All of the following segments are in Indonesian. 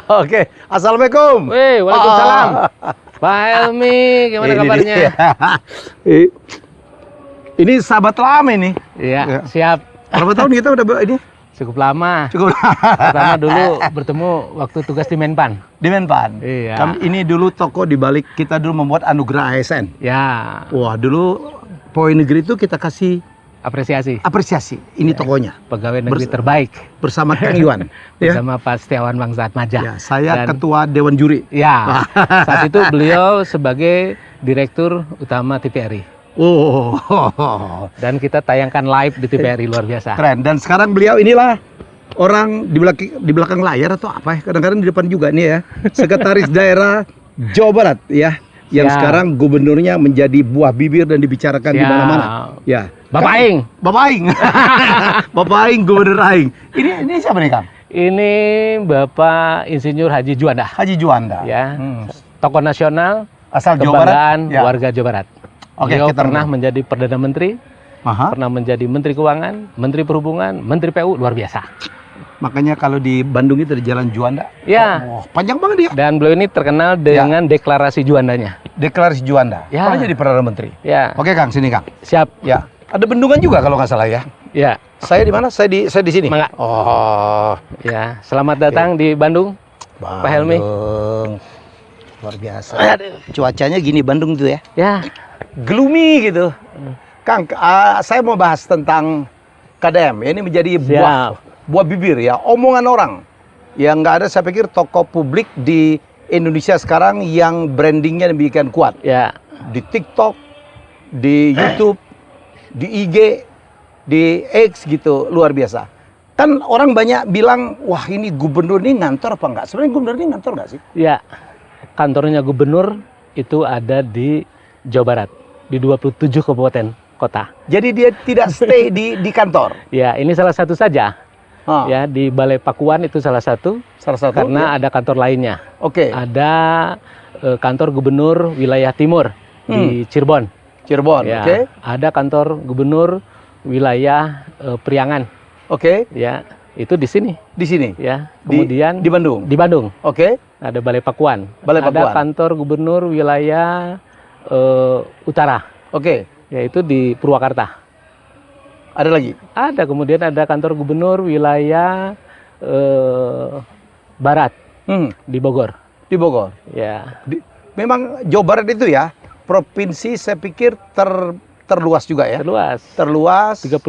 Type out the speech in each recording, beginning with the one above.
Oke, assalamualaikum. Wih, waalaikumsalam. Pak Helmi, gimana kabarnya? Ini sahabat lama ini. Iya, siap. Berapa tahun kita udah ini? Cukup lama. Cukup. Pertama dulu bertemu waktu tugas di Menpan. Di Menpan. Iya. Kami ini dulu toko di balik kita dulu membuat anugerah ASN. Ya, Wah, dulu Poin Negeri itu kita kasih apresiasi. Ini tokonya Pegawai negeri terbaik. bersama Kang Iwan. Ya. Bersama Pak Setiawan Bangsa Atmaja. Ya, saya Dan- ketua Dewan Juri. Ya, saat itu beliau sebagai Direktur Utama TVRI. Oh, Dan kita tayangkan live di TVRI, luar biasa. keren. Dan sekarang beliau inilah orang di belakang layar atau apa ya? Kadang-kadang di depan juga nih ya. Sekretaris Daerah Jawa Barat ya. Yang Siap. sekarang gubernurnya menjadi buah bibir dan dibicarakan di Siap. mana-mana. Ya. Bapak Kang- Aing. Bapak Aing. Bapak Aing, Gubernur Aing. Ini siapa nih, Kang? Ini Bapak Insinyur Haji Juanda. Haji Juanda. Ya, Hmm. tokoh nasional Asal Jawa Barat. kebanggaan Ya. warga Jawa Barat. Oke, Beliau kita pernah renung. menjadi Perdana Menteri, Aha. pernah menjadi Menteri Keuangan, Menteri Perhubungan, Menteri PU, luar biasa. Makanya kalau di Bandung itu ada Jalan Juanda. Ya, Oh, panjang banget dia. dan beliau ini terkenal dengan deklarasi Juandanya. Deklarasi Juanda. Ya. Pernah jadi Perdana Menteri. Ya, Oke, Kang, sini, Kang. siap. Ya. Ada bendungan juga kalau nggak salah ya. Ya, Saya di mana? Saya di sini. Mangga. Oh, ya. Selamat datang di Bandung. Pak Helmi. Bandung. Luar biasa. Cuacanya gini Bandung tuh ya. Ya, Gloomy gitu. Kang, saya mau bahas tentang KDM. Ini menjadi buah bibir ya, omongan orang. Yang nggak ada, saya pikir tokoh publik di Indonesia sekarang yang brandingnya demikian kuat. ya. Di TikTok, di YouTube, di IG, di X gitu, luar biasa. Kan orang banyak bilang, wah ini gubernur ini ngantor apa enggak? Sebenarnya gubernur ini ngantor nggak sih? Ya, kantornya gubernur itu ada di Jawa Barat, di 27 kabupaten kota. Jadi dia tidak stay di kantor. Ya, ini salah satu saja. Ah, Ya, di Balai Pakuan itu salah satu, salah satu. karena ada kantor lainnya. Oke, Ada kantor gubernur wilayah timur di Cirebon. Cirebon. Ya, Oke, ada kantor gubernur wilayah Priangan. oke, Ya, itu di sini. di sini. Ya, Di- kemudian di Bandung. di Bandung Oke, ada Balai Pakuan. Balai Ada Pakuan. kantor gubernur wilayah utara, oke. yaitu di Purwakarta. Ada lagi. Ada, kemudian ada kantor gubernur wilayah barat di Bogor. Di Bogor. Ya, Memang Jawa Barat itu ya, provinsi saya pikir terluas juga ya. terluas. Terluas. 35.000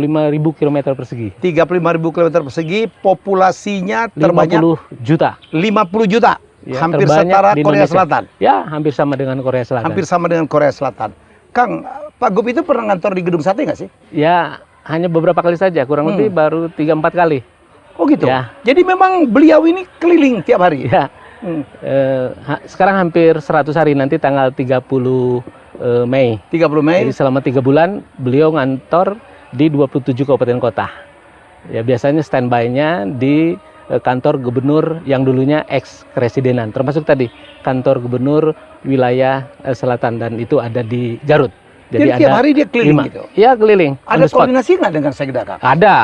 km persegi. 35.000 km persegi, populasinya terbanyak 50 juta. 50 juta. Ya, Hampir terbanyak setara di Korea Indonesia. Selatan. Ya, hampir sama dengan Korea Selatan. Hampir sama dengan Korea Selatan. Kang, Pak Gub itu pernah ngantor di Gedung Sate nggak sih? Ya, hanya beberapa kali saja, kurang lebih baru 3-4 kali. Oh gitu? Ya. Jadi memang beliau ini keliling tiap hari? Ya, Hmm. sekarang hampir 100 hari, nanti tanggal 30 Mei. 30 Mei? Jadi selama 3 bulan beliau ngantor di 27 kabupaten kota. Ya, biasanya standby-nya di kantor gubernur yang dulunya ex-residenan, termasuk tadi kantor gubernur wilayah selatan, dan itu ada di Garut. Jadi tiap hari dia keliling 5. gitu? Ya, keliling. on Ada the spot. koordinasi nggak dengan Sekda, Kang? Ada.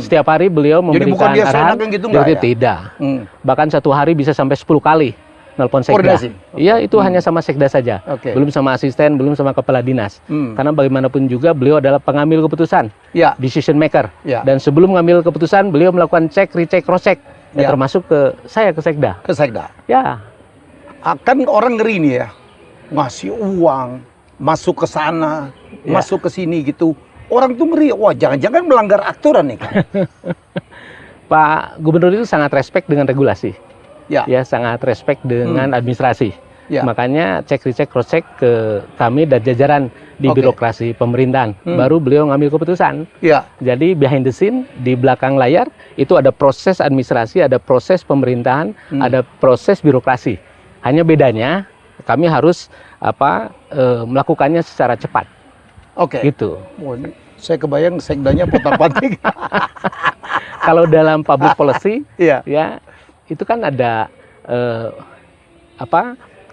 Setiap hari beliau Jadi bukan memberikan dia arahan. seenaknya gitu, nggak Jadi ya? tidak. Hmm. Bahkan satu hari bisa sampai 10 kali nelpon sekda. Koordinasi? Iya, itu hanya sama sekda saja. Oke. Belum sama asisten, belum sama kepala dinas. Karena bagaimanapun juga beliau adalah pengambil keputusan, Ya, decision maker. Ya. Dan sebelum mengambil keputusan, beliau melakukan cek, recheck, cross check. Ya. Termasuk ke saya, ke sekda. ke Sekda. Ya, Akan orang ngeri nih ya, ngasih uang, masuk ke sana, Ya. masuk ke sini gitu. Orang tuh ngeri, wah jangan-jangan melanggar aturan nih, Kang. Pak Gubernur itu sangat respect dengan regulasi. Ya. Ya, sangat respect dengan administrasi. Ya. Makanya cek, recheck, cross check ke kami dan jajaran di Oke. birokrasi pemerintahan. Baru beliau ngambil keputusan. Ya, Jadi behind the scene, di belakang layar itu ada proses administrasi, ada proses pemerintahan, ada proses birokrasi. Hanya bedanya kami harus melakukannya secara cepat. oke. Gitu. Wah, ini saya kebayang sekdanya potak-pantik. Kalau dalam public policy, Iya. ya itu kan ada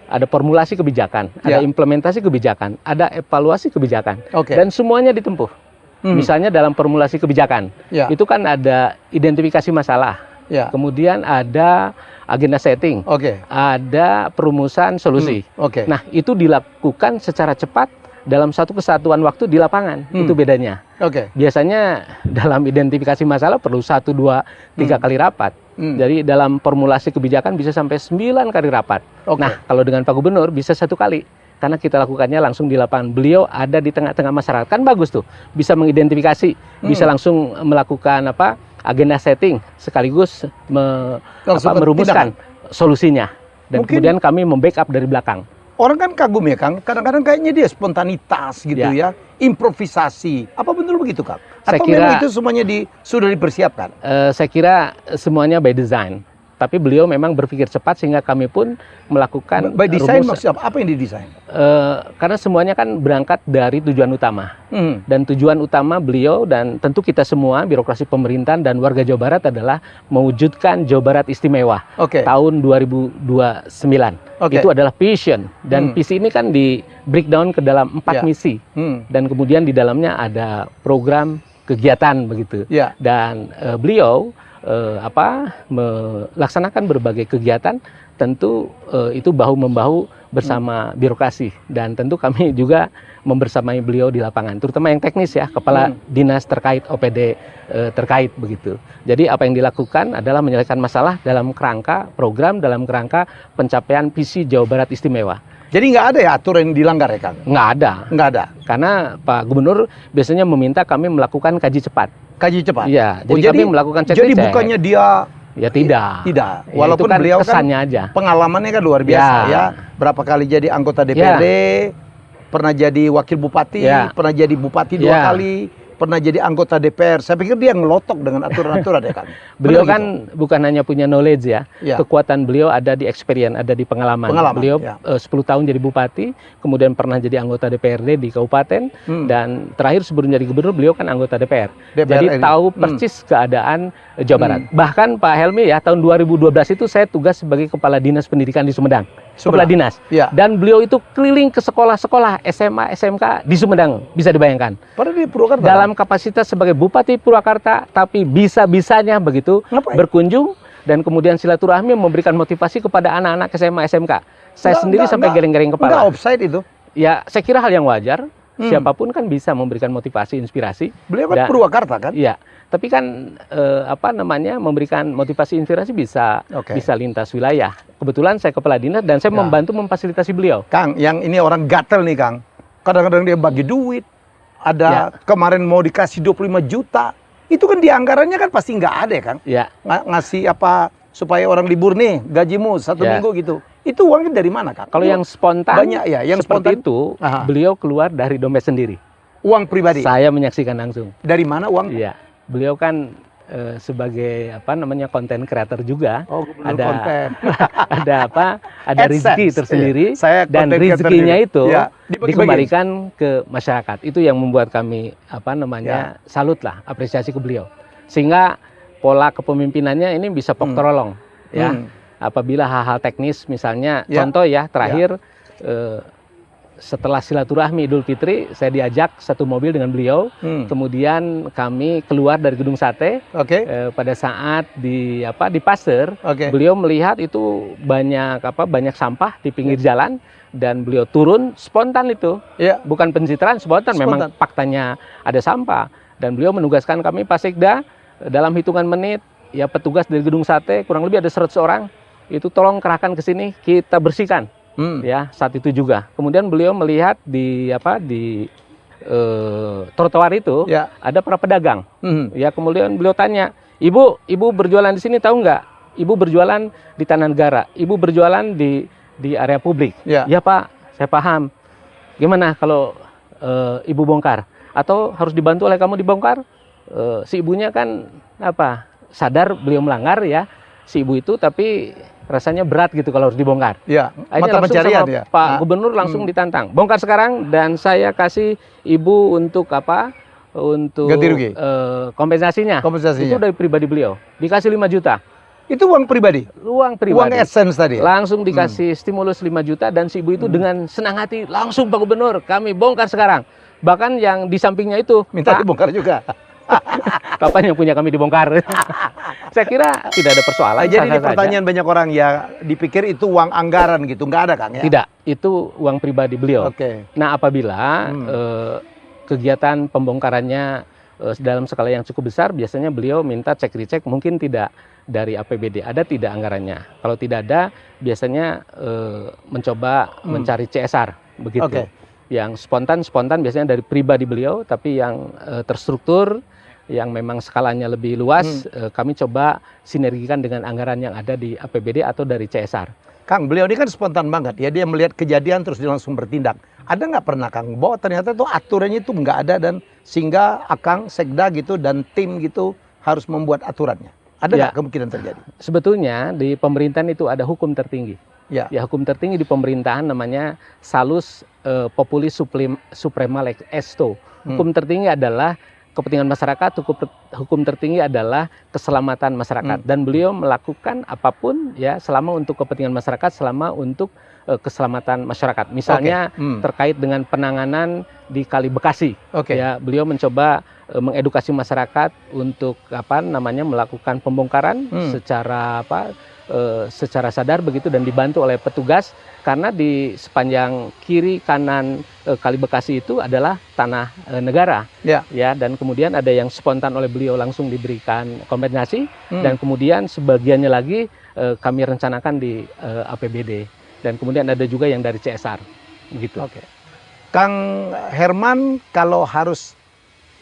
ada formulasi kebijakan, ada Ya. implementasi kebijakan, ada evaluasi kebijakan, Oke. dan semuanya ditempuh. Misalnya dalam formulasi kebijakan, Ya. itu kan ada identifikasi masalah, Ya. kemudian ada agenda setting, Oke. ada perumusan solusi. Oke. Nah, itu dilakukan secara cepat dalam satu kesatuan waktu di lapangan. Itu bedanya. Oke. Biasanya dalam identifikasi masalah perlu 1, 2, 3 kali rapat. Jadi dalam formulasi kebijakan bisa sampai 9 kali rapat. Oke. Nah, kalau dengan Pak Gubernur bisa 1 kali. Karena kita lakukannya langsung di lapangan. Beliau ada di tengah-tengah masyarakat. Kan bagus tuh. Bisa mengidentifikasi, bisa langsung melakukan agenda setting sekaligus merumuskan solusinya. Dan Mungkin kemudian kami membackup dari belakang. orang kan kagum ya Kang, kadang-kadang kayaknya dia spontanitas gitu ya, improvisasi. Apa betul begitu Kang? Saya Atau kira, memang itu semuanya sudah dipersiapkan? Saya kira semuanya by design. Tapi beliau memang berpikir cepat sehingga kami pun melakukan By design maksudnya apa yang didesain? Karena semuanya kan berangkat dari tujuan utama. Dan tujuan utama beliau dan tentu kita semua birokrasi pemerintahan dan warga Jawa Barat adalah mewujudkan Jawa Barat istimewa tahun 2029. Itu adalah vision dan visi ini kan di breakdown ke dalam 4 misi dan kemudian di dalamnya ada program kegiatan begitu. Dan beliau melaksanakan berbagai kegiatan tentu itu bahu-membahu bersama birokrasi dan tentu kami juga membersamai beliau di lapangan terutama yang teknis ya, kepala dinas terkait, OPD terkait begitu. Jadi apa yang dilakukan adalah menyelesaikan masalah dalam kerangka program, dalam kerangka pencapaian visi Jawa Barat istimewa. Jadi nggak ada ya aturan yang dilanggar ya Kang? Nggak ada. Nggak ada. Karena Pak Gubernur biasanya meminta kami melakukan kaji cepat. Kaji cepat? Iya, jadi kami melakukan cek. Jadi bukannya dia... Ya tidak. Tidak. Ya, Walaupun kan beliau kesannya kan aja. Pengalamannya kan luar biasa ya. Berapa kali jadi anggota DPRD, pernah jadi wakil bupati, pernah jadi bupati 2 kali, pernah jadi anggota DPR. Saya pikir dia ngelotok dengan aturan-aturan ya kan. Beliau kan bukan hanya punya knowledge ya, kekuatan beliau ada di experience, ada di pengalaman. Beliau 10 tahun jadi bupati, kemudian pernah jadi anggota DPRD di kabupaten, dan terakhir sebelum jadi gubernur beliau kan anggota DPR. Jadi tahu persis keadaan Jawa Barat. Bahkan Pak Helmi ya tahun 2012 itu saya tugas sebagai kepala dinas pendidikan di Sumedang. Kepala dinas. Dan beliau itu keliling ke sekolah-sekolah SMA, SMK di Sumedang, bisa dibayangkan. Padahal di Purwakarta. Dalam kapasitas sebagai Bupati Purwakarta, tapi bisa-bisanya begitu berkunjung dan kemudian silaturahmi memberikan motivasi kepada anak-anak SMA, SMK. Saya sendiri sampai geleng-geleng kepala. Enggak offside itu? Ya, saya kira hal yang wajar. Siapapun kan bisa memberikan motivasi, inspirasi. Beliau kan Purwakarta kan? Iya. Tapi kan memberikan motivasi, inspirasi bisa lintas wilayah. Kebetulan saya kepala dinas dan saya membantu memfasilitasi beliau. Kang, yang ini orang gatel nih Kang. Kadang-kadang dia bagi duit. Ada kemarin mau dikasih 25 juta. Itu kan di anggarannya kan pasti nggak ada ya Kang? Ngasih apa supaya orang libur nih, gajimu 1 minggu gitu. Itu uangnya dari mana Kang? Kalau yang spontan, banyak ya, yang seperti itu, beliau keluar dari dompet sendiri. Uang pribadi? Saya menyaksikan langsung. Dari mana uang? Iya, beliau kan sebagai konten kreator juga. Ada ada rezeki tersendiri dan rezekinya itu dikembalikan ke masyarakat. Itu yang membuat kami salut lah, apresiasi ke beliau. Sehingga pola kepemimpinannya ini bisa pok terolong ya. Apabila hal-hal teknis misalnya contoh ya terakhir setelah silaturahmi Idul Fitri, saya diajak 1 mobil dengan beliau. Kemudian kami keluar dari Gedung Sate. Pada saat di pasar, beliau melihat itu banyak sampah di pinggir jalan dan beliau turun spontan itu. Bukan pencitraan, spontan. Memang faktanya ada sampah dan beliau menugaskan kami Pasekda dalam hitungan menit. Ya petugas dari Gedung Sate kurang lebih ada 100 orang. Itu tolong kerahkan ke sini, kita bersihkan. Ya saat itu juga. Kemudian beliau melihat di trotoar itu ada para pedagang. Ya kemudian beliau tanya, ibu berjualan di sini tahu nggak? Ibu berjualan di Tanah Negara. Ibu berjualan di area publik. Ya Pak, saya paham. Gimana kalau ibu bongkar? Atau harus dibantu oleh kamu dibongkar? Si ibunya kan sadar beliau melanggar ya si ibu itu, tapi rasanya berat gitu kalau harus dibongkar. Mata pencarian ya. Pak Gubernur langsung ditantang, bongkar sekarang dan saya kasih ibu untuk untuk ganti rugi. Kompensasinya. Itu dari pribadi beliau, dikasih 5 juta. Itu uang pribadi? Uang pribadi. Uang essence tadi? Langsung dikasih stimulus 5 juta dan si ibu itu dengan senang hati langsung Pak Gubernur kami bongkar sekarang. Bahkan yang di sampingnya itu minta dibongkar juga. Kapan yang punya kami dibongkar? Saya kira tidak ada persoalan. Jadi ini sah-sah pertanyaan saja. banyak orang ya dipikir itu uang anggaran gitu, nggak ada Kang ya? Tidak, itu uang pribadi beliau. Oke. Nah, apabila kegiatan pembongkarannya dalam skala yang cukup besar, biasanya beliau minta cek recheck, mungkin tidak dari APBD, ada tidak anggarannya. Kalau tidak ada, biasanya mencoba mencari CSR, begitu. Oke. Yang spontan biasanya dari pribadi beliau, tapi yang terstruktur, yang memang skalanya lebih luas, kami coba sinergikan dengan anggaran yang ada di APBD atau dari CSR. Kang, beliau ini kan spontan banget ya, dia melihat kejadian terus dia langsung bertindak. Ada nggak pernah Kang, bahwa ternyata tuh aturannya itu nggak ada dan sehingga Akang, Sekda gitu dan tim gitu harus membuat aturannya? Ada nggak kemungkinan terjadi? Sebetulnya di pemerintahan itu ada hukum tertinggi. Ya. Ya, hukum tertinggi di pemerintahan namanya Salus Populis Suprema Lex Esto. Hukum tertinggi adalah kepentingan masyarakat, hukum tertinggi adalah keselamatan masyarakat. Dan beliau melakukan apapun ya selama untuk kepentingan masyarakat, selama untuk keselamatan masyarakat. Misalnya terkait dengan penanganan di Kali Bekasi. Ya, beliau mencoba mengedukasi masyarakat untuk melakukan pembongkaran secara sadar begitu dan dibantu oleh petugas, karena di sepanjang kiri kanan Kali Bekasi itu adalah tanah negara. Ya, dan kemudian ada yang spontan oleh beliau langsung diberikan kompensasi, dan kemudian sebagiannya lagi kami rencanakan di APBD, dan kemudian ada juga yang dari CSR begitu. Kang Herman, kalau harus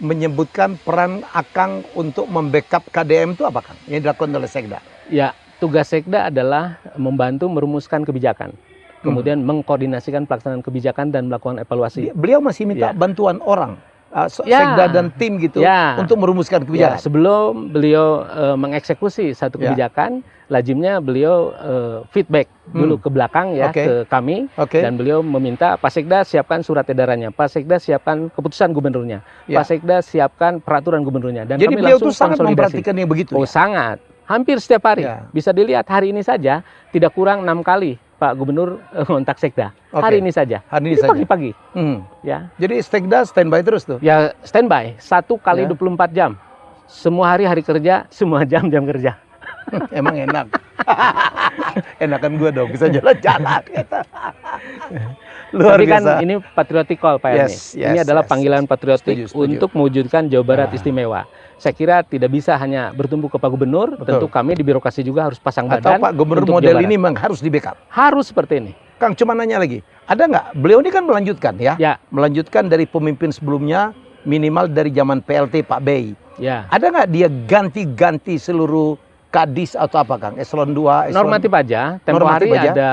menyebutkan peran Akang untuk membackup KDM itu apa Kang yang dilakukan oleh Sekda? Ya, tugas Sekda adalah membantu merumuskan kebijakan, kemudian mengkoordinasikan pelaksanaan kebijakan dan melakukan evaluasi. Beliau masih minta bantuan orang, Sekda dan tim gitu, untuk merumuskan kebijakan. Sebelum beliau mengeksekusi satu kebijakan, lazimnya beliau feedback dulu ke belakang ke kami, dan beliau meminta Pak Sekda siapkan surat edarannya, Pak Sekda siapkan keputusan gubernurnya, Pak Sekda siapkan peraturan gubernurnya. Dan jadi kami beliau langsung tuh sangat memperhatikan yang begitu. Oh, sangat. Hampir setiap hari. Bisa dilihat hari ini saja tidak kurang 6 kali Pak Gubernur ngontak Sekda. Hari ini saja. Hari ini saja. Pagi-pagi. Ya. Jadi Sekda standby terus tuh? Ya, standby. 1 kali 24 jam. Semua hari kerja, semua jam kerja. Emang enak. Enakan gue dong, bisa jalan-jalan. Luar Tapi biasa. kan ini patriotic call Pak Erni. Ini adalah panggilan patriotik untuk mewujudkan Jawa Barat istimewa. Saya kira tidak bisa hanya bertumbuh ke Pak Gubernur, tentu kami di birokrasi juga harus pasang badan. Atau Pak Gubernur model ini memang harus di backup? Harus seperti ini. Kang, cuma nanya lagi, ada nggak, beliau ini kan melanjutkan ya? Melanjutkan dari pemimpin sebelumnya, minimal dari zaman PLT Pak Bey. Ada nggak dia ganti-ganti seluruh kadis atau apa Kang? Eselon 2, eselon... Normatif aja, tempo hari ada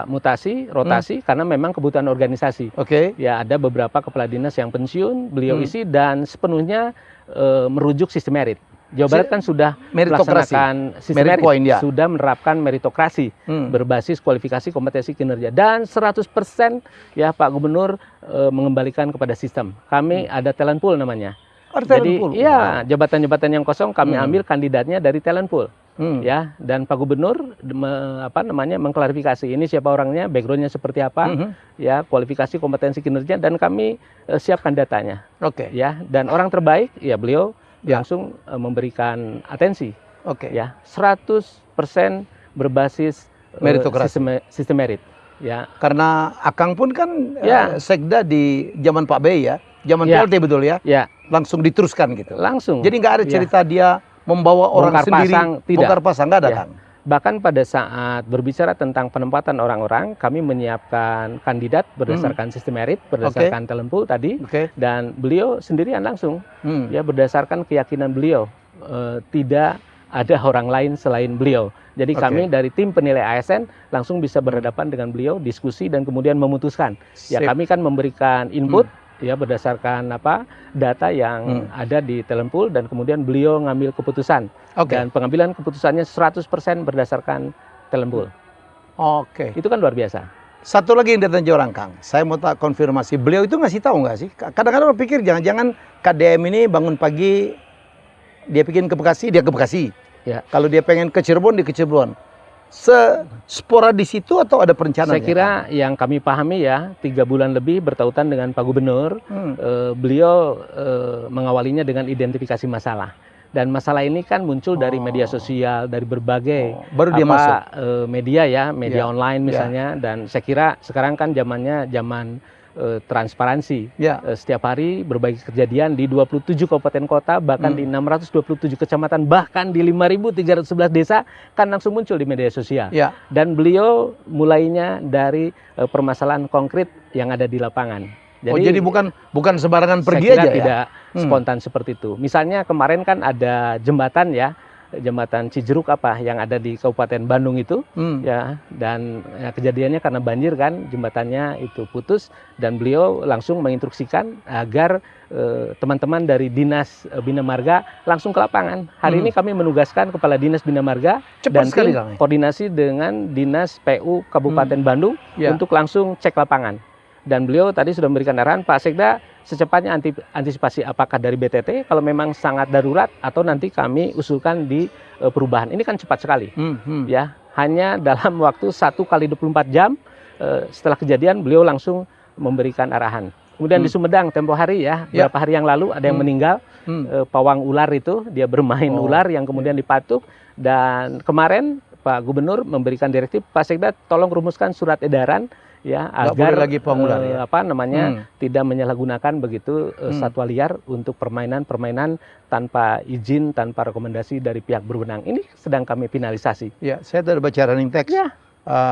mutasi, rotasi, karena memang kebutuhan organisasi. Ya, ada beberapa kepala dinas yang pensiun, beliau isi, dan sepenuhnya merujuk sistem merit. Jawa Barat kan sudah melaksanakan sistem merit, sudah menerapkan meritokrasi berbasis kualifikasi, kompetensi, kinerja, dan 100% ya Pak Gubernur mengembalikan kepada sistem. Kami ada talent pool namanya. Jadi ya jabatan-jabatan yang kosong kami ambil kandidatnya dari talent pool. Ya, dan Pak Gubernur mengklarifikasi ini siapa orangnya, backgroundnya seperti apa, ya kualifikasi, kompetensi, kinerja, dan kami siapkan datanya. Ya, dan orang terbaik ya beliau langsung memberikan atensi. Ya, 100% berbasis sistem merit. Ya, karena Akang pun kan Sekda di zaman Pak Bey ya, zaman PLT betul ya? Langsung diteruskan gitu. Langsung. Jadi nggak ada cerita dia membawa orang bongkar sendiri, pasang, bongkar pasang, nggak ada Kang? Bahkan pada saat berbicara tentang penempatan orang-orang, kami menyiapkan kandidat berdasarkan sistem merit, berdasarkan talent pool tadi, dan beliau sendirian langsung, ya berdasarkan keyakinan beliau, tidak ada orang lain selain beliau. Jadi kami dari tim penilai ASN langsung bisa berhadapan dengan beliau, diskusi, dan kemudian memutuskan. Ya kami kan memberikan input, ya berdasarkan data yang ada di talent pool, dan kemudian beliau ngambil keputusan. Dan pengambilan keputusannya 100% berdasarkan talent pool. Itu kan luar biasa. Satu lagi yang datang orang Kang, saya mau tak konfirmasi, beliau itu ngasih tahu nggak sih? Kadang-kadang orang pikir jangan-jangan KDM ini bangun pagi dia bikin ke Bekasi, dia ke Bekasi. Kalau dia pengen ke Cirebon, dia ke Cirebon. Sporadis itu atau ada perencanaan? Saya kira yang kami pahami ya, 3 bulan lebih bertautan dengan Pak Gubernur, beliau mengawalinya dengan identifikasi masalah. Dan masalah ini kan muncul dari media sosial, dari berbagai baru dia masuk. Media ya, media Ya. online misalnya. Dan saya kira sekarang kan zamannya zaman transparansi. Ya. Setiap hari berbagai kejadian di 27 kabupaten kota, bahkan di 627 kecamatan, bahkan di 5.311 desa kan langsung muncul di media sosial. Ya. Dan beliau mulainya dari permasalahan konkret yang ada di lapangan. Jadi bukan sembarangan pergi saya kira aja tidak ya. spontan seperti itu. Misalnya kemarin kan ada jembatan ya, jembatan Cijeruk yang ada di Kabupaten Bandung itu ya, dan kejadiannya karena banjir kan, jembatannya itu putus, dan beliau langsung menginstruksikan agar teman-teman dari Dinas Bina Marga langsung ke lapangan. Hari ini kami menugaskan Kepala Dinas Bina Marga dan tim koordinasi dengan Dinas PU Kabupaten Bandung untuk langsung cek lapangan. Dan beliau tadi sudah memberikan arahan, Pak Sekda secepatnya antisipasi apakah dari BTT kalau memang sangat darurat, atau nanti kami usulkan di perubahan. Ini kan cepat sekali, ya, hanya dalam waktu 1x24 jam setelah kejadian beliau langsung memberikan arahan. Kemudian di Sumedang tempo hari ya, beberapa hari yang lalu ada yang meninggal, pawang ular itu, dia bermain ular yang kemudian dipatuk, dan kemarin Pak Gubernur memberikan direktif, Pak Sekda tolong rumuskan surat edaran ya, agar lagi pengular, ya. Tidak menyalahgunakan begitu satwa liar untuk permainan tanpa izin, tanpa rekomendasi dari pihak berwenang. Ini sedang kami finalisasi. Ya, saya tadi baca running text. Ya.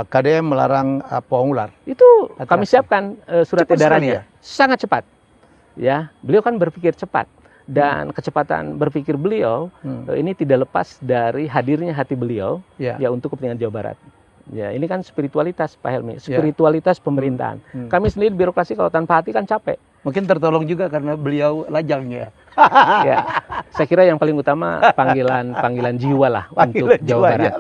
KDM melarang pawang ular. Itu kami siapkan surat edarannya. Ya? Sangat cepat. Ya, beliau kan berpikir cepat, dan kecepatan berpikir beliau ini tidak lepas dari hadirnya hati beliau ya untuk kepentingan Jawa Barat. Ya, ini kan spiritualitas Pak Helmi, spiritualitas pemerintahan. Kami sendiri birokrasi kalau tanpa hati kan capek. Mungkin tertolong juga karena beliau lajangnya. Ya, saya kira yang paling utama panggilan jiwa lah untuk Jawa Barat.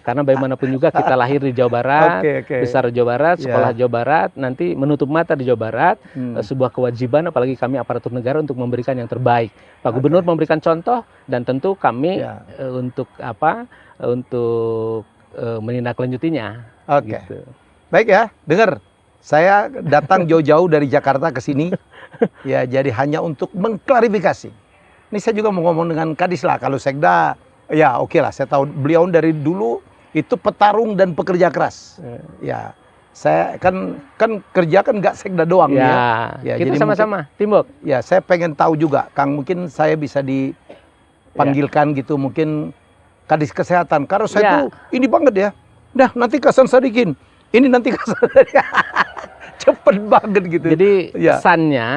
Karena bagaimanapun juga kita lahir di Jawa Barat, besar di Jawa Barat, sekolah Jawa Barat, nanti menutup mata di Jawa Barat, sebuah kewajiban apalagi kami aparatur negara untuk memberikan yang terbaik. Pak Gubernur memberikan contoh, dan tentu kami untuk menindaklanjutinya. Oke. Gitu. Baik ya, dengar. Saya datang jauh-jauh dari Jakarta ke sini, ya jadi hanya untuk mengklarifikasi. Ini saya juga mau ngomong dengan Kadis lah, kalau Sekda, ya oke lah, saya tahu beliau dari dulu itu petarung dan pekerja keras. Ya, saya kan kerja kan nggak Sekda doang ya. Ya, kita sama-sama, teamwork. Ya, saya pengen tahu juga, Kang, mungkin saya bisa dipanggilkan gitu, mungkin Kadis Kesehatan. Karena saya tuh ini banget ya. Nah, nanti Kasan Sadikin. Ini nanti Kasan Sadikin. Cepet banget gitu. Jadi kesannya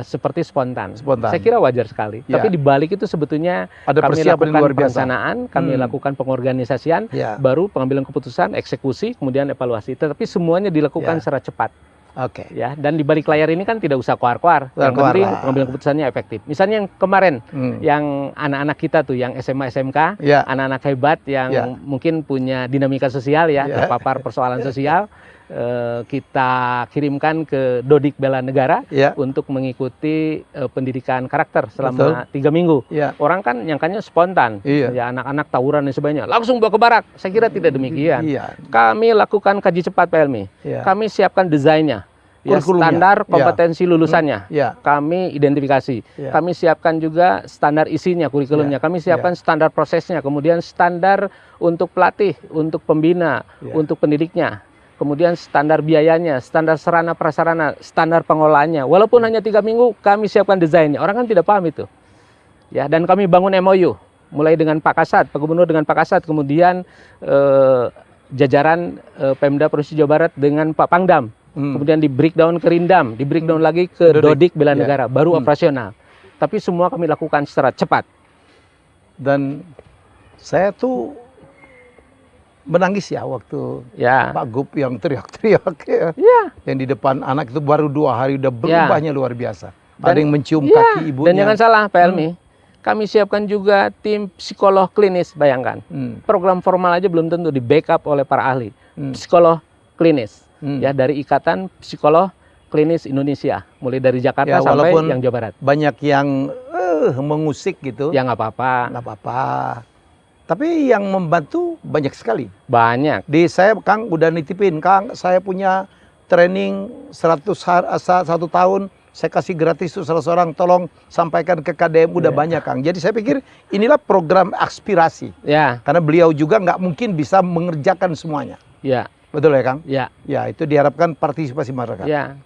seperti spontan. Saya kira wajar sekali. Tapi di balik itu sebetulnya ada kami lakukan perencanaan, kami lakukan pengorganisasian, baru pengambilan keputusan, eksekusi, kemudian evaluasi. Tetapi semuanya dilakukan secara cepat. Oke. Ya, dan di balik layar ini kan tidak usah koar-koar. Yang penting pengambilan keputusannya efektif. Misalnya yang kemarin, yang anak-anak kita tuh, yang SMA, SMK, anak-anak hebat yang mungkin punya dinamika sosial ya, terpapar persoalan sosial, kita kirimkan ke Dodik Bela Negara untuk mengikuti pendidikan karakter selama 3 minggu. Orang kan nyangkanya spontan, ya anak-anak tawuran dan sebagainya, langsung bawa ke barak. Saya kira tidak demikian. Kami lakukan kaji cepat Pak Helmi. Kami siapkan desainnya. Ya, standar kompetensi lulusannya, kami identifikasi. Kami siapkan juga standar isinya, kurikulumnya. Kami siapkan standar prosesnya, kemudian standar untuk pelatih, untuk pembina, untuk pendidiknya. Kemudian standar biayanya, standar sarana prasarana, standar pengelolaannya. Walaupun hanya 3 minggu, kami siapkan desainnya. Orang kan tidak paham itu. Ya, dan kami bangun MOU, mulai dengan Pak Kasat, Pak Gubernur dengan Pak Kasat, kemudian jajaran Pemda Provinsi Jawa Barat dengan Pak Pangdam. Kemudian di breakdown ke Rindam, di breakdown lagi ke Dodik Bela Negara, baru operasional. Tapi semua kami lakukan secara cepat. Dan saya tuh menangis ya waktu Pak Gub yang teriak-teriak yang di depan anak itu baru 2 hari udah berubahnya luar biasa. Ada yang mencium kaki ibunya. Dan jangan salah Pak Helmi, kami siapkan juga tim psikolog klinis, bayangkan. Program formal aja belum tentu di backup oleh para ahli. Psikolog klinis. Ya, dari Ikatan Psikolog Klinis Indonesia, mulai dari Jakarta sampai yang Jawa Barat. Banyak yang mengusik gitu. Ya nggak apa-apa. Nggak apa-apa. Tapi yang membantu banyak sekali. Banyak. Di saya Kang udah nitipin, Kang saya punya training 1 tahun saya kasih gratis tuh salah seorang, tolong sampaikan ke KDM, udah banyak Kang. Jadi saya pikir inilah program aspirasi. Ya. Karena beliau juga nggak mungkin bisa mengerjakan semuanya. Ya. Betul ya Kang? Ya. Ya, itu diharapkan partisipasi masyarakat. Ya.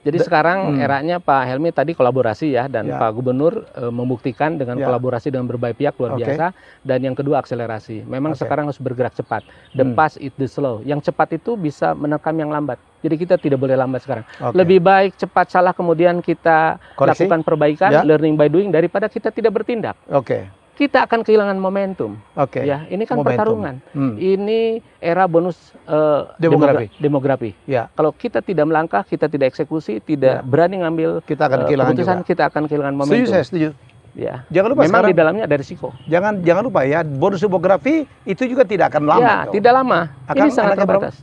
Jadi sekarang eranya Pak Helmi tadi kolaborasi ya, dan Pak Gubernur membuktikan dengan kolaborasi dengan berbagai pihak luar biasa. Dan yang kedua akselerasi. Memang sekarang harus bergerak cepat. The fast is the slow. Yang cepat itu bisa menerkam yang lambat. Jadi kita tidak boleh lambat sekarang. Lebih baik cepat salah kemudian kita lakukan perbaikan, learning by doing, daripada kita tidak bertindak. Kita akan kehilangan momentum. Ya, ini kan pertarungan. Ini era bonus demografi. Ya. Kalau kita tidak melangkah, kita tidak eksekusi, tidak berani ngambil kita akan kehilangan keputusan, kita akan kehilangan momentum. Setuju, saya setuju. Ya. Jangan lupa memang sekarang, di dalamnya ada risiko. Jangan lupa ya, bonus demografi itu juga tidak akan lama. Ya, tidak lama. Ini sangat terbatas.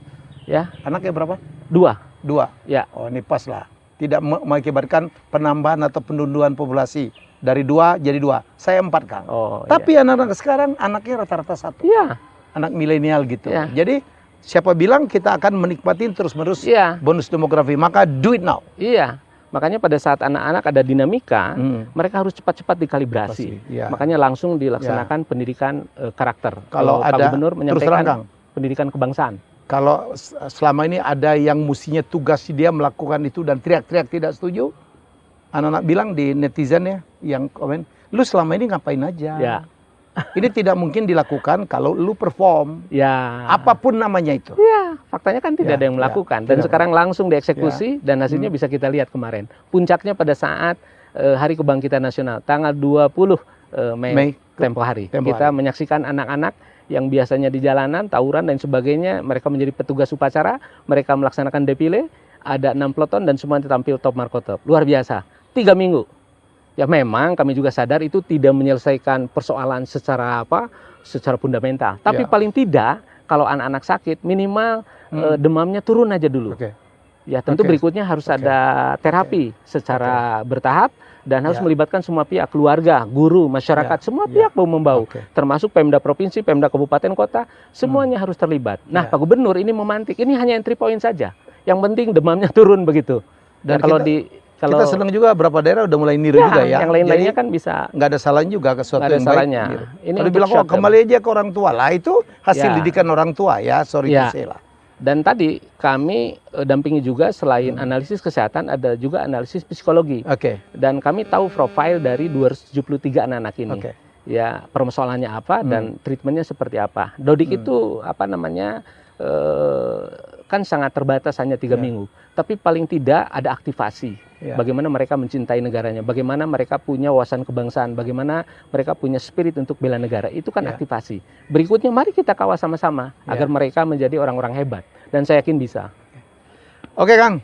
Ya. Anaknya berapa? 2. Ya. Oh, ini pas lah. Tidak mengakibatkan penambahan atau penunduan populasi. Dari 2 jadi 2. Saya 4 Kang. Tapi anak-anak sekarang anaknya rata-rata 1. Iya. Anak milenial gitu. Jadi siapa bilang kita akan menikmati terus-menerus bonus demografi? Maka do it now. Iya. Makanya pada saat anak-anak ada dinamika, mereka harus cepat-cepat dikalibrasi. Makanya langsung dilaksanakan pendidikan karakter. Kalau Pak ada Gubernur menyampaikan pendidikan kebangsaan. Kalau selama ini ada yang mestinya tugas dia melakukan itu dan teriak-teriak tidak setuju, anak-anak bilang di netizen ya, yang komen, lu selama ini ngapain aja? Ya. Ini tidak mungkin dilakukan kalau lu perform. Ya. Apapun namanya itu. Ya, faktanya kan tidak ada yang melakukan. Dan sekarang langsung dieksekusi dan hasilnya bisa kita lihat kemarin. Puncaknya pada saat Hari Kebangkitan Nasional, tanggal 20 Mei tempo hari. Kita menyaksikan anak-anak yang biasanya di jalanan, tawuran dan sebagainya, mereka menjadi petugas upacara, mereka melaksanakan defile, ada 6 peloton dan semuanya tampil top markotop. Luar biasa. 3 minggu. Ya memang kami juga sadar itu tidak menyelesaikan persoalan secara fundamental. Tapi paling tidak kalau anak-anak sakit minimal demamnya turun aja dulu. Ya tentu berikutnya harus ada terapi secara bertahap dan harus melibatkan semua pihak, keluarga, guru, masyarakat, semua pihak mau membawa. Termasuk Pemda Provinsi, Pemda Kabupaten Kota, semuanya harus terlibat. Nah Pak Gubernur ini memantik, ini hanya entry point saja. Yang penting demamnya turun begitu. Dan kalau kita senang juga berapa daerah udah mulai niru juga ya. Yang lain-lainnya kan bisa. Nggak ada salahnya juga ke suatu yang salahnya. baik. Ini kalau bilang kembali aja ke orang tua lah, itu hasil didikan orang tua ya. Sorry to say lah. Dan tadi kami dampingi juga selain analisis kesehatan ada juga analisis psikologi. Dan kami tahu profil dari 273 anak-anak ini. Ya permasalahannya apa dan treatmentnya seperti apa. Dodik itu kan sangat terbatas hanya 3 minggu. Tapi paling tidak ada aktivasi. Bagaimana mereka mencintai negaranya, bagaimana mereka punya wawasan kebangsaan, bagaimana mereka punya spirit untuk bela negara. Itu kan aktivasi. Berikutnya mari kita kawal sama-sama agar mereka menjadi orang-orang hebat. Dan saya yakin bisa. Oke Kang.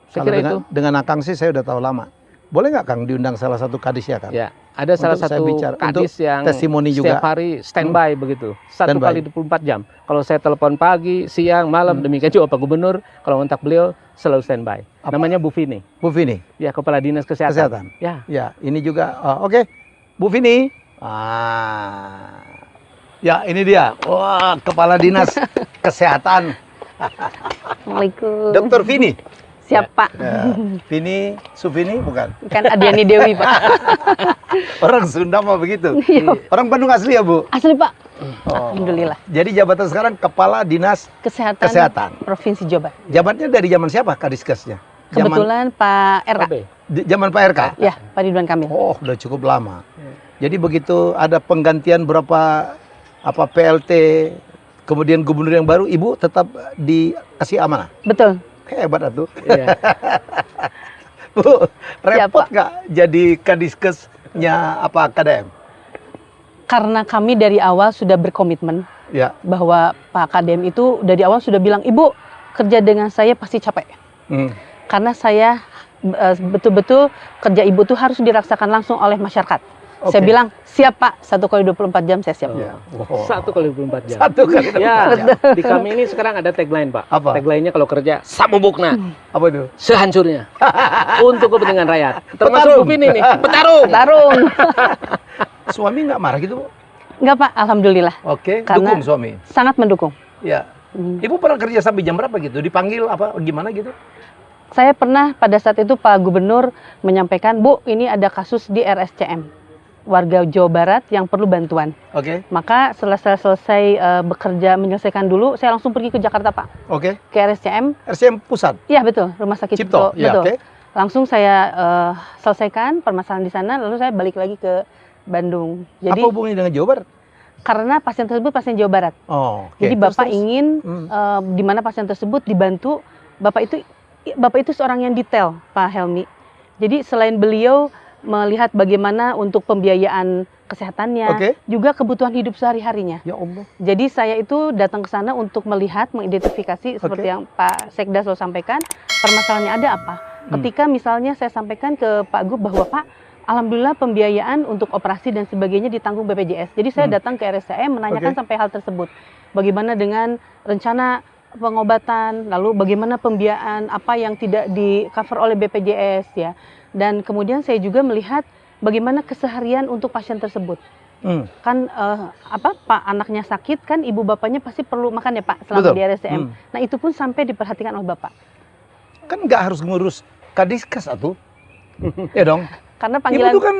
Saya kira itu. Dengan Akang sih saya udah tahu lama. Boleh nggak Kang diundang salah satu kadis ya Kang? Ya, ada salah satu kadis yang testimoni juga. Setiap hari standby begitu. 1 kali 24 jam. Kalau saya telepon pagi, siang, malam, demikian juga Pak Gubernur. Kalau kontak beliau selalu standby. Namanya Bu Vini. Bu Vini? Ya, Kepala Dinas Kesehatan. Ya, ini juga. Oke. Bu Vini. Ya, ini dia. Wah, Kepala Dinas Kesehatan. Assalamualaikum. Dr. Vini. Siap Pak. Vini, Suvini bukan? Kan Adiani Dewi Pak. Orang Sunda mah begitu. Orang Bandung asli ya Bu? Asli Pak. Alhamdulillah. Jadi jabatan sekarang Kepala Dinas Kesehatan Provinsi Jawa Barat. Jabatnya dari zaman siapa Kadiskesnya? Kebetulan Pak RK. Zaman Pak RK? Ya, Pak Ridwan Kamil. Oh, udah cukup lama. Jadi begitu ada penggantian berapa PLT, kemudian gubernur yang baru, Ibu tetap dikasih amanah? Betul. Hebat atuh. Bu, repot nggak jadi Kadiskesnya KDM? Karena kami dari awal sudah berkomitmen bahwa Pak KDM itu dari awal sudah bilang, Ibu kerja dengan saya pasti capek. Karena saya betul-betul kerja Ibu tuh harus dirasakan langsung oleh masyarakat. Saya bilang, siap Pak, 1 kali 24 jam saya siap. 1 kali 24 jam. 1 kali 24 jam. Di kami ini sekarang ada tagline Pak. Apa? Tagline-nya kalau kerja, samubukna. Apa itu? Sehancurnya. Untuk kepentingan rakyat. Termasuk Bu Vini nih, petarung. Suami nggak marah gitu Bu? Nggak Pak, Alhamdulillah. Oke, Karena dukung suami? Sangat mendukung. Ya. Ibu pernah kerja sampai jam berapa gitu? Dipanggil apa gimana gitu? Saya pernah pada saat itu Pak Gubernur menyampaikan, Bu, ini ada kasus di RSCM, warga Jawa Barat yang perlu bantuan. Oke. Maka setelah saya selesai bekerja menyelesaikan dulu, saya langsung pergi ke Jakarta, Pak. Oke. Ke RSCM. RSCM pusat. Iya betul, Rumah Sakit Cipto. Ya, betul. oke. Langsung saya selesaikan permasalahan di sana, lalu saya balik lagi ke Bandung. Jadi apa hubungannya dengan Jawa Barat? karena pasien tersebut pasien Jawa Barat. Oh, oke. Jadi Bapak Terus? ingin di mana pasien tersebut dibantu. Bapak itu seorang yang detail, Pak Helmi. Jadi selain beliau melihat bagaimana untuk pembiayaan kesehatannya, juga kebutuhan hidup sehari-harinya. Ya Allah. Jadi saya itu datang ke sana untuk melihat, mengidentifikasi seperti yang Pak Sekda selalu sampaikan, permasalahannya ada apa. Ketika misalnya saya sampaikan ke Pak Gub bahwa Pak, alhamdulillah pembiayaan untuk operasi dan sebagainya ditanggung BPJS. Jadi saya datang ke RSCM menanyakan sampai hal tersebut. Bagaimana dengan rencana pengobatan, lalu bagaimana pembiayaan apa yang tidak di cover oleh BPJS ya. Dan kemudian saya juga melihat bagaimana keseharian untuk pasien tersebut. Kan Pak anaknya sakit kan ibu bapaknya pasti perlu makan ya Pak selama di RSCM. Nah itu pun sampai diperhatikan oleh Bapak. Kan nggak harus ngurus Kadiskas atuh. Ya dong. Karena panggilan Ibu itu kan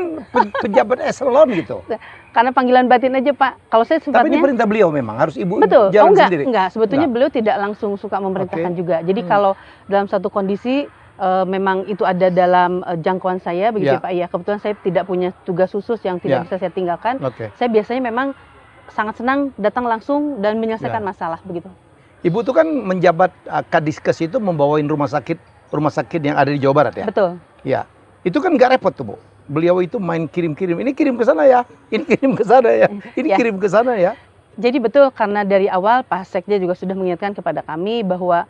pejabat eselon gitu. Karena panggilan batin aja Pak. Kalau saya sifatnya. Tapi ini perintah beliau memang harus ibu betul. jalan sendiri. Enggak. Sebetulnya beliau tidak langsung suka memerintahkan juga. Jadi kalau dalam satu kondisi memang itu ada dalam jangkauan saya begitu Pak. Ya kebetulan saya tidak punya tugas khusus yang tidak bisa saya tinggalkan. Saya biasanya memang sangat senang datang langsung dan menyelesaikan masalah begitu. Ibu itu kan menjabat Kadiskas itu membawain rumah sakit yang ada di Jawa Barat ya. Betul. Ya. Itu kan nggak repot tuh Bu. Beliau itu main kirim-kirim. Ini kirim ke sana ya. Ini kirim ke sana ya. Ini kirim ke sana ya. Jadi betul karena dari awal Pak Sekda juga sudah mengingatkan kepada kami bahwa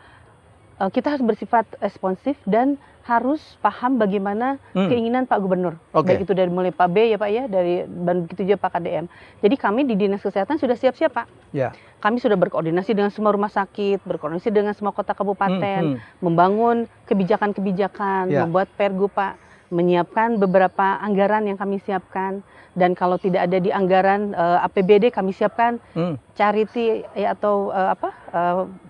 kita harus bersifat responsif dan harus paham bagaimana keinginan Pak Gubernur. Baik itu dari mulai Pak B ya Pak ya, dari begitu juga Pak KDM. Jadi kami di Dinas Kesehatan sudah siap-siap Pak. Ya. Kami sudah berkoordinasi dengan semua rumah sakit, berkoordinasi dengan semua kota kabupaten, membangun kebijakan-kebijakan, membuat pergub Pak, menyiapkan beberapa anggaran yang kami siapkan. Dan kalau tidak ada di anggaran APBD kami siapkan charity atau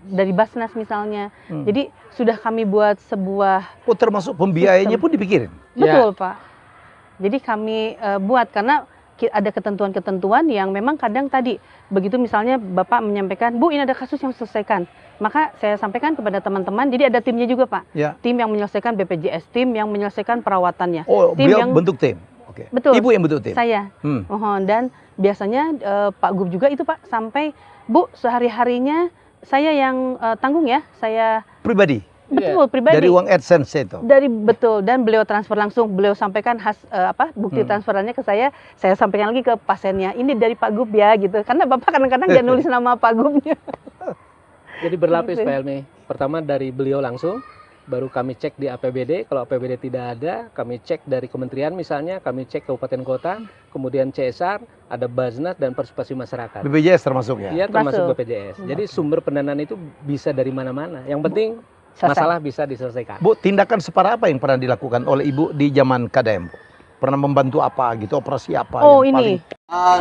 dari Basnas misalnya. Jadi sudah kami buat sebuah termasuk pembiayanya pun dipikirin. Betul Pak. Jadi kami buat karena ada ketentuan-ketentuan yang memang kadang tadi begitu misalnya Bapak menyampaikan, Bu ini ada kasus yang selesaikan. Maka saya sampaikan kepada teman-teman, jadi ada timnya juga Pak. Tim yang menyelesaikan BPJS, tim yang menyelesaikan perawatannya. Oh, tim beliau bentuk tim. Betul. Ibu yang bentuk tim? Saya. Dan biasanya Pak Gub juga itu Pak, sampai Bu sehari-harinya saya yang tanggung ya, saya pribadi. Betul, pribadi. Dari uang AdSense itu. Betul, dan beliau transfer langsung, beliau sampaikan bukti transferannya ke saya sampaikan lagi ke pasiennya. Ini dari Pak Gub ya gitu. Karena Bapak kadang-kadang dia nulis nama Pak Gubnya. Jadi berlapis Pak Helmi. Pertama dari beliau langsung, baru kami cek di APBD. Kalau APBD tidak ada, kami cek dari kementerian misalnya, kami cek kabupaten kota, kemudian CSR, ada Basnas dan partisipasi masyarakat. BPJS termasuk ya? Iya termasuk BPJS. Jadi sumber pendanaan itu bisa dari mana-mana. Yang penting masalah bisa diselesaikan. Bu, tindakan separah apa yang pernah dilakukan oleh Ibu di zaman KDM, Bu? Pernah membantu apa gitu, operasi apa? Oh ini.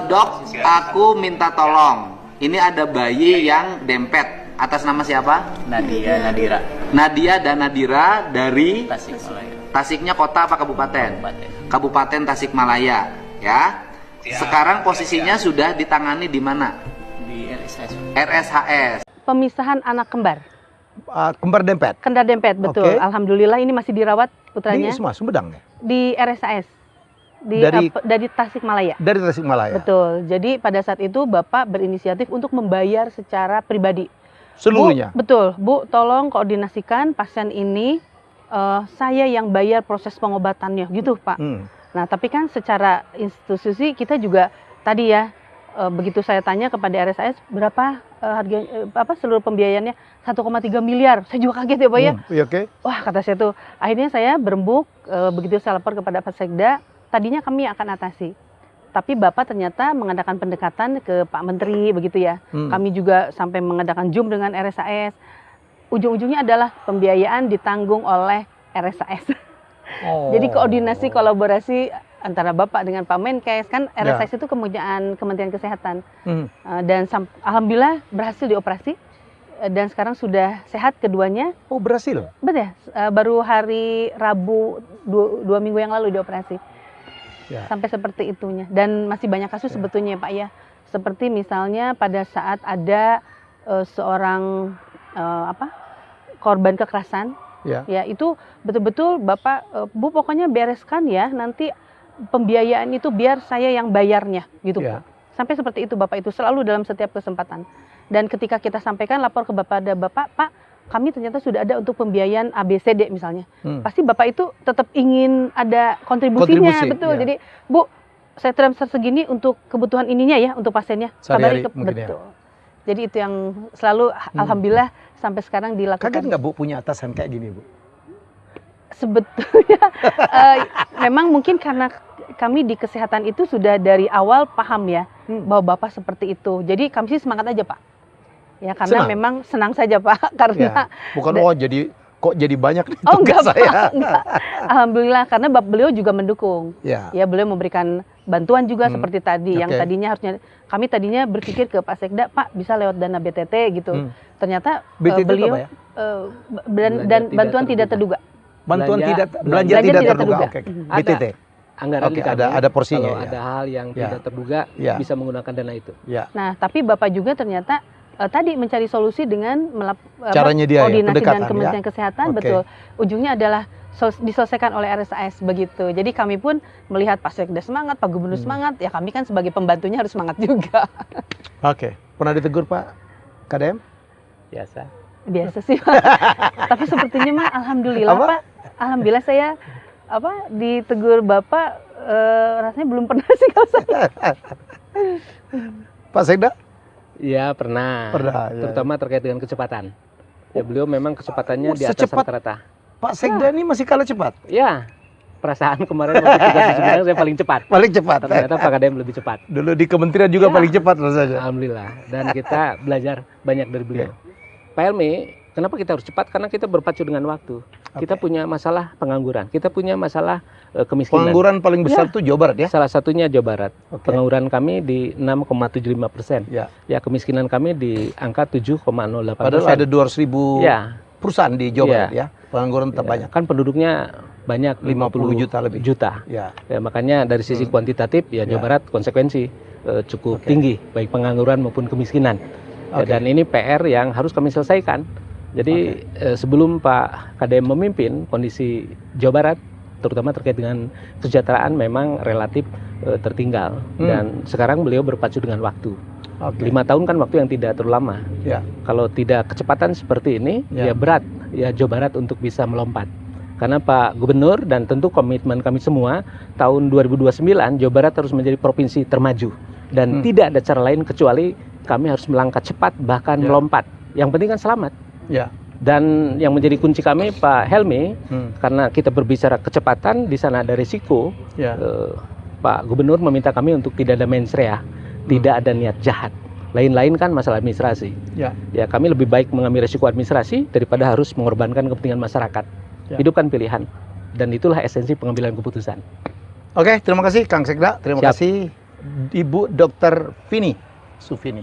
Dok, aku minta tolong. Ini ada bayi yang dempet. Atas nama siapa? Nadia Nadira. Nadia dan Nadira dari Tasikmalaya. Tasiknya kota apa kabupaten? Kabupaten Tasikmalaya, ya. Sekarang posisinya sudah ditangani di mana? Di RSHS. RSHS. Pemisahan anak kembar. Kembar dempet. Kembar dempet, betul. Alhamdulillah ini masih dirawat putranya. Di semua Sumedang ya? Di RSHS. Dari Tasikmalaya. Dari Tasikmalaya. Betul. Jadi pada saat itu Bapak berinisiatif untuk membayar secara pribadi. Seluruhnya? Bu, betul. Bu, tolong koordinasikan pasien ini, saya yang bayar proses pengobatannya, gitu Pak. Nah, tapi kan secara institusi kita juga tadi ya, begitu saya tanya kepada RSHS, berapa harga seluruh pembiayaannya? 1,3 miliar. Saya juga kaget ya Pak ya. Wah, kata saya tuh. Akhirnya saya berembuk, begitu saya lapor kepada Pak Sekda, tadinya kami akan atasi. Tapi Bapak ternyata mengadakan pendekatan ke Pak Menteri begitu ya. Kami juga sampai mengadakan Zoom dengan RSHS. Ujung-ujungnya adalah pembiayaan ditanggung oleh RSHS. Jadi koordinasi kolaborasi antara Bapak dengan Pak Menkes, kan RSHS itu kemudian Kementerian Kesehatan. Dan alhamdulillah berhasil dioperasi. dan sekarang sudah sehat keduanya. Oh, berhasil? Betul ya, baru hari Rabu 2 minggu yang lalu dioperasi. Ya. Sampai seperti itunya. Dan masih banyak kasus sebetulnya Pak ya. Seperti misalnya pada saat ada seorang korban kekerasan, ya itu betul-betul Bapak, Bu pokoknya bereskan ya, nanti pembiayaan itu biar saya yang bayarnya gitu. Ya. Sampai seperti itu Bapak itu selalu dalam setiap kesempatan. Dan ketika kita sampaikan lapor kepada Bapak, Pak kami ternyata sudah ada untuk pembiayaan ABCD misalnya. Pasti Bapak itu tetap ingin ada kontribusinya, betul. Ya. Jadi Bu, saya transfer segini untuk kebutuhan ininya ya, untuk pasiennya. Sehari-hari Kabari mungkin betul. Jadi itu yang selalu alhamdulillah sampai sekarang dilakukan. Kaget nggak Bu punya atasan kayak gini Bu? Sebetulnya memang mungkin karena kami di kesehatan itu sudah dari awal paham ya bahwa Bapak seperti itu. Jadi kami sih semangat aja Pak. Ya karena memang senang saja Pak karena bukan jadi banyak nih enggak, saya. Pak, enggak. Alhamdulillah karena beliau juga mendukung. Ya beliau memberikan bantuan juga seperti tadi yang tadinya kami tadinya berpikir ke Pak Sekda, Pak bisa lewat dana BTT gitu. Ternyata beliau ya? dan bantuan tidak terduga. Bantuan belanja tidak terduga. Oke. BTT. Anggaran di kami, ada porsinya. Kalau ada hal yang tidak terduga bisa menggunakan dana itu. Nah, tapi Bapak juga ternyata tadi mencari solusi dengan caranya dia koordinasi ya, dengan Kementerian Kesehatan, betul. Ujungnya adalah diselesaikan oleh RSAS begitu. Jadi kami pun melihat Pak Sekda semangat, Pak Gubernur semangat, ya kami kan sebagai pembantunya harus semangat juga. Oke. Pernah ditegur Pak KDM? Biasa sih Pak. Tapi sepertinya mah alhamdulillah Pak. Alhamdulillah saya ditegur Bapak rasanya belum pernah sih kalau saya. Pak Sekda? Iya pernah terutama terkait dengan kecepatan. Ya beliau memang kecepatannya di atas rata-rata. Pak Sekda ini masih kalah cepat? Ya, perasaan kemarin waktu tugas di Sumedang saya paling cepat. Paling cepat. Ternyata Pak KDM lebih cepat. Dulu di kementerian juga paling cepat rasanya. Alhamdulillah. Dan kita belajar banyak dari beliau. Pak Helmi, kenapa kita harus cepat? Karena kita berpacu dengan waktu. Kita punya masalah pengangguran, kita punya masalah kemiskinan. Pengangguran paling besar tuh Jawa Barat ya? Salah satunya Jawa Barat. Pengangguran kami di 6,75%. Ya, kemiskinan kami di angka 7,08%. Padahal ada 200.000 perusahaan di Jawa Barat ya. Pengangguran tetap banyak. Kan penduduknya banyak 50 juta lebih. Ya, makanya dari sisi kuantitatif ya Jawa Barat konsekuensi cukup tinggi baik pengangguran maupun kemiskinan. Dan ini PR yang harus kami selesaikan. Jadi sebelum Pak KDM memimpin, kondisi Jawa Barat terutama terkait dengan kesejahteraan memang relatif tertinggal. Dan sekarang beliau berpacu dengan waktu. 5 tahun kan waktu yang tidak terlalu lama. Kalau tidak kecepatan seperti ini, ya berat ya Jawa Barat untuk bisa melompat. Karena Pak Gubernur dan tentu komitmen kami semua, tahun 2029 Jawa Barat harus menjadi provinsi termaju. Dan tidak ada cara lain kecuali kami harus melangkah cepat bahkan melompat. Yang penting kan selamat. Dan yang menjadi kunci kami Pak Helmi, karena kita berbicara kecepatan, di sana ada risiko. Pak Gubernur meminta kami untuk tidak ada mens rea, tidak ada niat jahat. Lain-lain kan masalah administrasi. Ya kami lebih baik mengambil risiko administrasi daripada harus mengorbankan kepentingan masyarakat. Hidup kan pilihan, dan itulah esensi pengambilan keputusan. Oke, terima kasih Kang Sekda, terima kasih Ibu Dr. Vini Sufini.